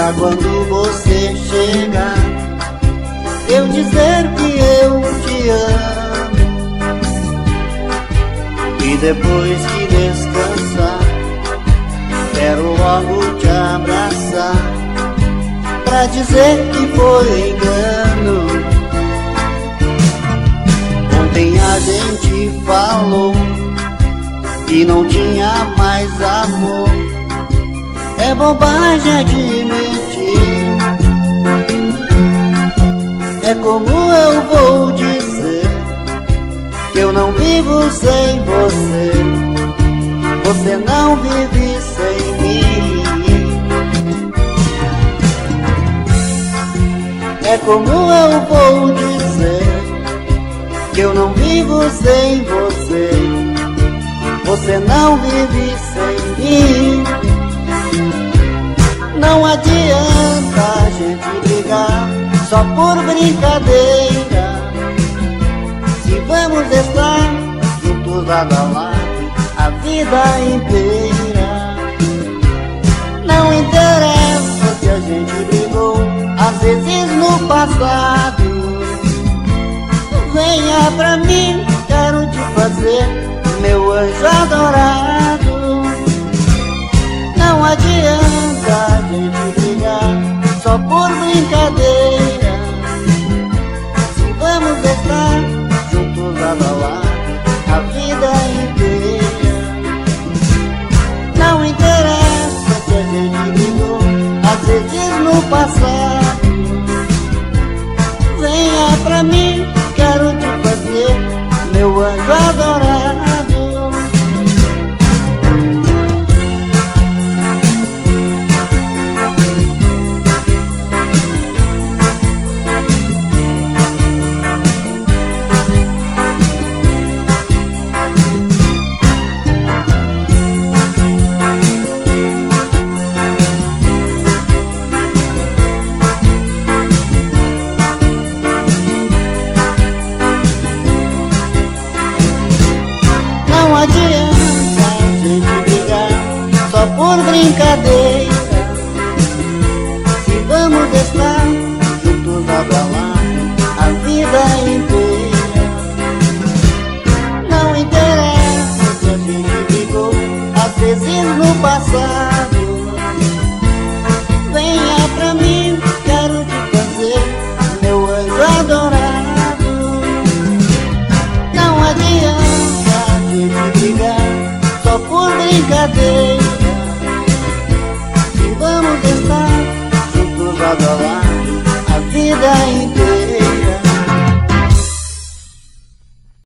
pra quando você chegar eu dizer que eu te amo. E depois que descansar, quero logo te abraçar pra dizer que foi engano. Ontem a gente falou que não tinha mais amor. É bobagem admitir. É como eu vou dizer que eu não vivo sem você. Você não vive sem mim. É como eu vou dizer que eu não vivo sem você. Você não vive sem mim. Não adianta a gente brigar só por brincadeira. Se vamos estar juntos lado a lado a vida inteira. Não interessa se a gente brigou às vezes no passado. Venha pra mim, quero te fazer meu anjo adorado. Não adianta a gente brigar só por brincadeira. Se vamos estar juntos lado a lado a vida inteira. Não interessa se a gente brigou às vezes no passado. Venha pra mim, quero te fazer meu anjo adorado. Não adianta a gente brigar só por brincadeira. Se vamos estar juntos lado a lado a vida inteira. Não interessa se a gente brigou às vezes no passado. Venha pra mim, quero te fazer meu anjo adorado. Não adianta brigar só por brincadeira.